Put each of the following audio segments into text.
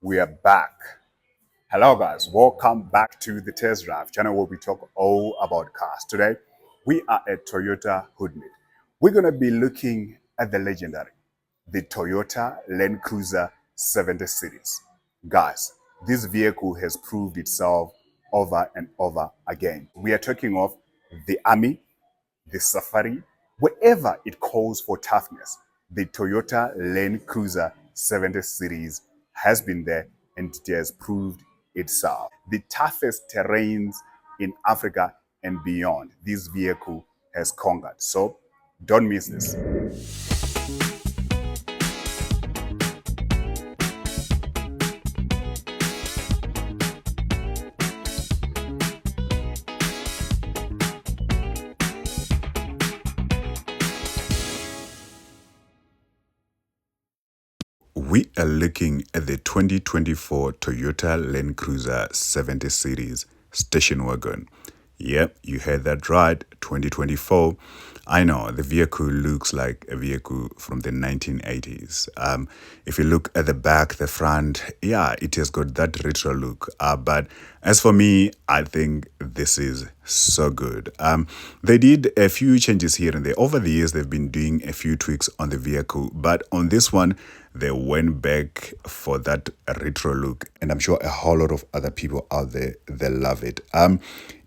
We are back. Hello, guys. Welcome back to the Test Drive channel where we talk all about cars. Today, we are at Toyota Hoodmeade. We're going to be looking at the legendary, the Toyota Land Cruiser 70 Series. Guys, this vehicle has proved itself over and over again. We are talking of the Army, the Safari, wherever it calls for toughness, the Toyota Land Cruiser 70 Series has been there and it has proved itself. The toughest terrains in Africa and beyond, this vehicle has conquered. So don't miss this. We are looking at the 2024 Toyota Land Cruiser 70 Series station wagon. Yep, you heard that right, 2024. I know, the vehicle looks like a vehicle from the 1980s. If you look at the back, the front, yeah, it has got that retro look. But as for me, I think this is so good. They did a few changes here and there. Over the years, they've been doing a few tweaks on the vehicle. But on this one, they went back for that retro look. And I'm sure a whole lot of other people out there, they love it.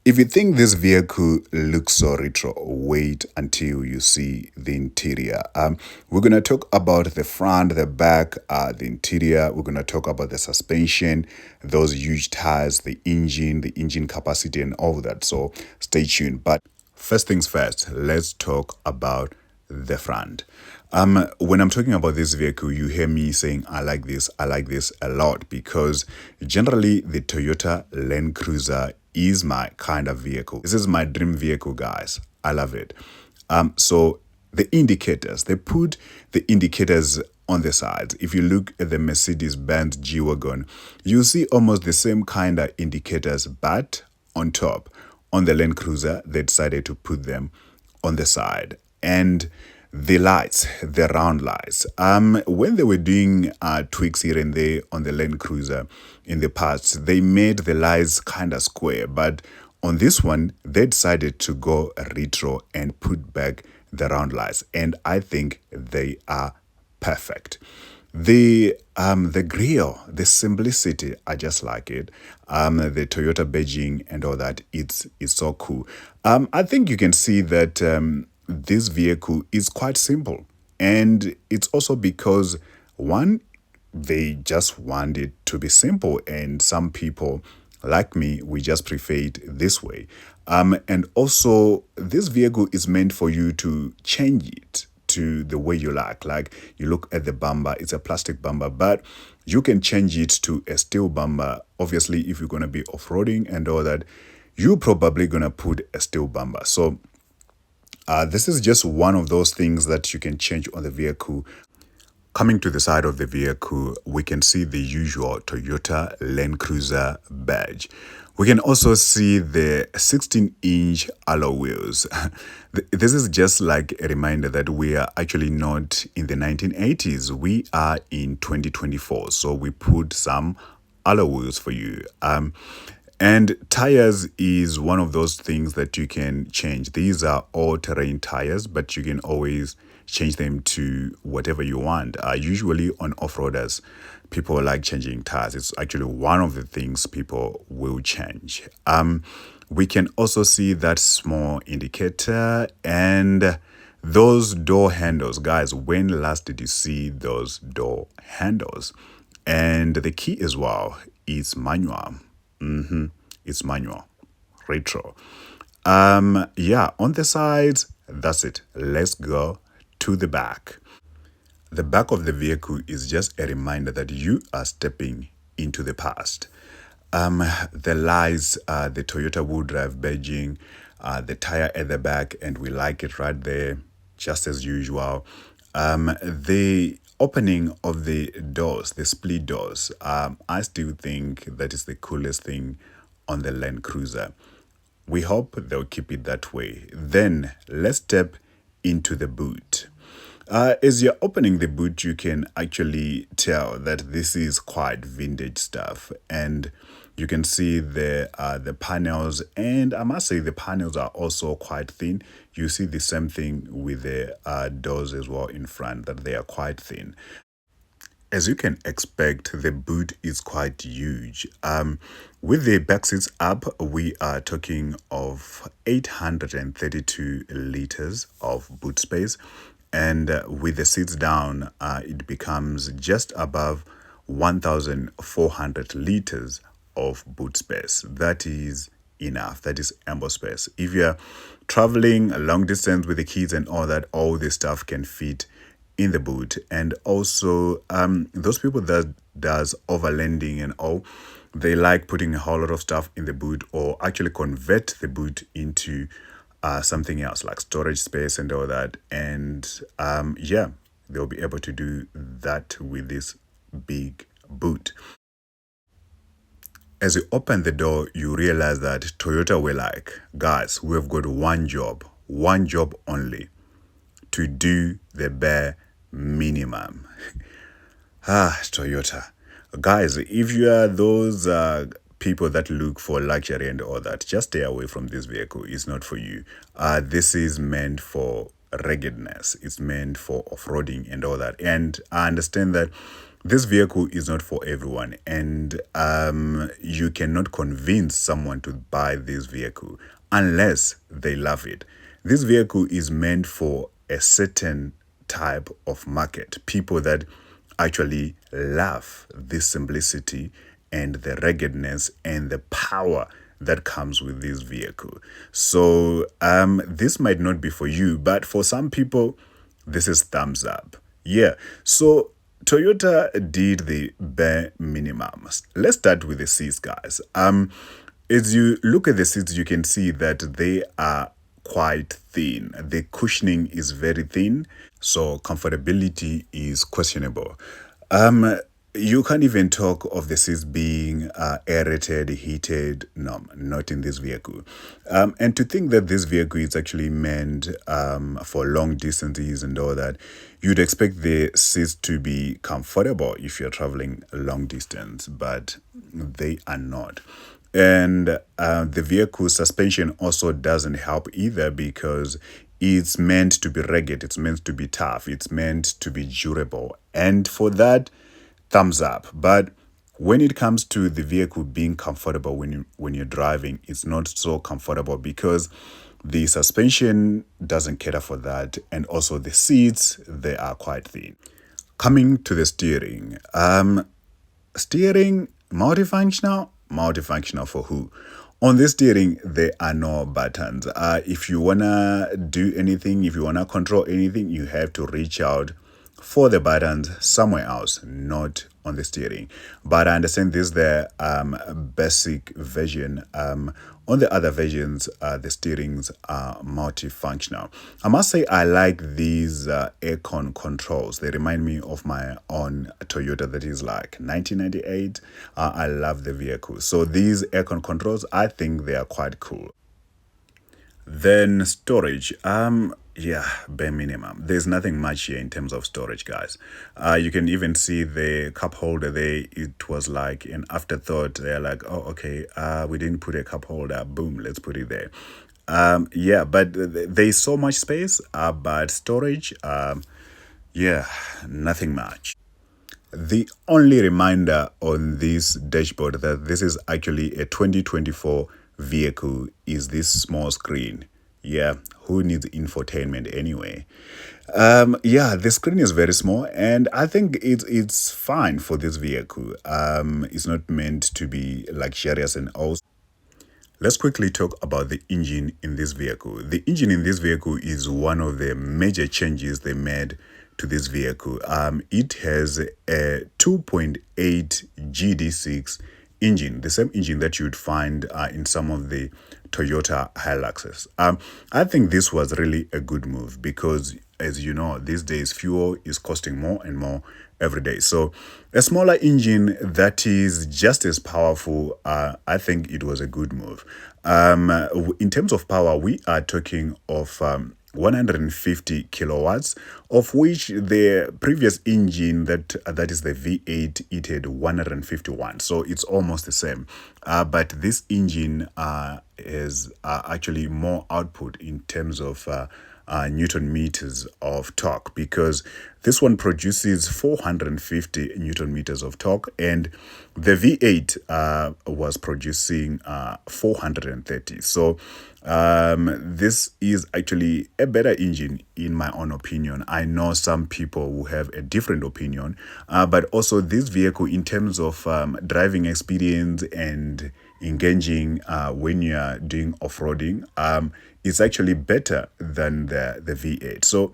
If you think this vehicle looks so retro, wait until you see the interior. We're going to talk about the front, the back, the interior. We're going to talk about the suspension, those huge tires, the engine capacity, and all that. So stay tuned. But first things first, let's talk about the front. When I'm talking about this vehicle, you hear me saying I like this a lot because generally the Toyota Land Cruiser is my kind of vehicle. This is my dream vehicle, guys. I love it. So the indicators, they put the indicators on the sides. If you look at the Mercedes-Benz G-Wagon, you see almost the same kind of indicators, but on top. On the Land Cruiser, they decided to put them on the side. And the lights, the round lights. When they were doing tweaks here and there on the Land Cruiser in the past, they made the lights kind of square. But on this one, they decided to go retro and put back the round lights. And I think they are perfect. The grill, the simplicity, I just like it. The Toyota badging and all that, it's so cool. I think you can see that this vehicle is quite simple, and it's also because one, they just want it to be simple, and some people like me, we just prefer it this way. And also this vehicle is meant for you to change it to the way you like you look at the bumper, it's a plastic bumper, but you can change it to a steel bumper. Obviously, if you're going to be off-roading and all that, you're probably going to put a steel bumper. So this is just one of those things that you can change on the vehicle. Coming to the side of the vehicle, we can see the usual Toyota Land Cruiser badge. We can also see the 16-inch alloy wheels. This is just like a reminder that we are actually not in the 1980s. We are in 2024, so we put some alloy wheels for you. And tires is one of those things that you can change. These are all-terrain tires, but you can always change them to whatever you want. Usually on off-roaders, people like changing tires. It's actually one of the things people will change. We can also see that small indicator and those door handles. Guys, when last did you see those door handles? And the key as well is manual. It's manual, retro. Yeah, on the sides, that's it. Let's go to the back. The back of the vehicle is just a reminder that you are stepping into the past. The lights, the Toyota wood drive badging, the tire at the back, and we like it right there, just as usual. The opening of the doors, the split doors, I still think that is the coolest thing on the Land Cruiser. We hope they'll keep it that way. Then let's step into the boot. As you're opening the boot, you can actually tell that this is quite vintage stuff, and you can see the panels, and I must say the panels are also quite thin. You see the same thing with the doors as well in front, that they are quite thin. As you can expect, the boot is quite huge. With the back seats up, we are talking of 832 liters of boot space, and with the seats down, it becomes just above 1,400 liters of boot space. That is enough. That is ample space. If you're traveling a long distance with the kids and all that, all the stuff can fit in the boot. And also those people that does overlanding and all, they like putting a whole lot of stuff in the boot, or actually convert the boot into something else like storage space and all that. And yeah, they'll be able to do that with this big boot. As you open the door, you realize that Toyota were like, guys, we've got one job only, to do the bare minimum. Toyota. Guys, if you are those people that look for luxury and all that, just stay away from this vehicle. It's not for you. This is meant for ruggedness. It's meant for off-roading and all that. And I understand that this vehicle is not for everyone, and you cannot convince someone to buy this vehicle unless they love it. This vehicle is meant for a certain type of market, people that actually love this simplicity and the ruggedness and the power that comes with this vehicle. So this might not be for you, but for some people, this is thumbs up. Yeah. So Toyota did the bare minimum. Let's start with the seats, guys. As you look at the seats, you can see that they are quite thin. The cushioning is very thin, so comfortability is questionable. You can't even talk of the seats being aerated, heated. No, not in this vehicle. And to think that this vehicle is actually meant for long distances and all that, you'd expect the seats to be comfortable if you're traveling a long distance, but they are not. And the vehicle suspension also doesn't help either, because it's meant to be rugged, it's meant to be tough, it's meant to be durable. And for that, thumbs up. But when it comes to the vehicle being comfortable when you're driving, it's not so comfortable, because the suspension doesn't cater for that, and also the seats, they are quite thin. Coming to the steering, steering multifunctional for who? On this steering, there are no buttons. If you wanna do anything, if you wanna control anything, you have to reach out for the buttons somewhere else, not on the steering. But I understand this is the basic version. On the other versions, the steerings are multifunctional. I must say I like these aircon controls. They remind me of my own Toyota that is like 1998. I love the vehicle. So these aircon controls, I think they are quite cool. Then storage. Yeah, bare minimum. There's nothing much here in terms of storage, guys. You can even see the cup holder there. It was like an afterthought. They're like, oh, okay, we didn't put a cup holder. Boom, let's put it there. Yeah, but there's so much space, but storage, yeah, nothing much. The only reminder on this dashboard that this is actually a 2024 vehicle is this small screen. Yeah, who needs infotainment anyway? Yeah, the screen is very small, and I think it's fine for this vehicle. It's not meant to be luxurious and all. Let's quickly talk about the engine in this vehicle. The engine in this vehicle is one of the major changes they made to this vehicle. It has a 2.8 GD6 engine, the same engine that you'd find in some of the Toyota Hiluxes. I think this was really a good move, because as you know, these days fuel is costing more and more every day. So a smaller engine that is just as powerful, I think it was a good move. In terms of power, we are talking of 150 kilowatts, of which the previous engine, that is the V8, it had 151, so it's almost the same. But this engine is actually more output in terms of newton meters of torque, because this one produces 450 newton meters of torque, and the V8 was producing 430. So this is actually a better engine in my own opinion. I know some people who have a different opinion, but also this vehicle, in terms of driving experience and engaging when you are doing off-roading, is actually better than the V8. So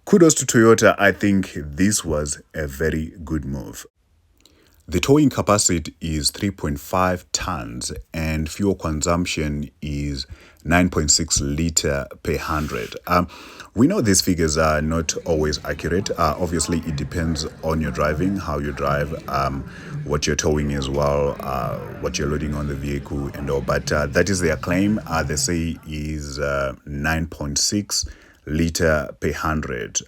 kudos to Toyota. I think this was a very good move. The towing capacity is 3.5 tons and fuel consumption is 9.6 liter per 100. We know these figures are not always accurate. Obviously, it depends on your driving, how you drive, what you're towing as well, what you're loading on the vehicle and all. But that is their claim. They say is 9.6 liter per 100.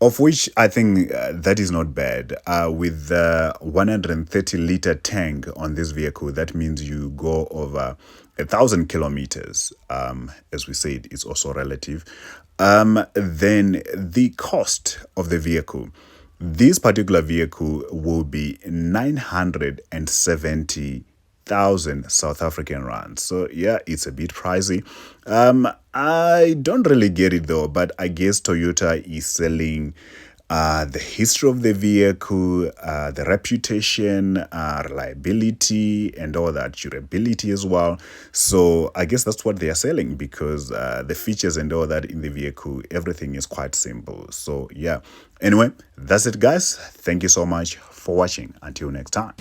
Of which I think that is not bad. With the 130-liter tank on this vehicle, that means you go over 1,000 kilometers. As we said, it's also relative. Then the cost of the vehicle. This particular vehicle will be 970,000 South African rand. So yeah, it's a bit pricey. I don't really get it though, but I guess Toyota is selling the history of the vehicle, the reputation, reliability, and all that, durability as well. So I guess that's what they are selling, because the features and all that in the vehicle, everything is quite simple. So yeah. Anyway, that's it, guys. Thank you so much for watching. Until next time.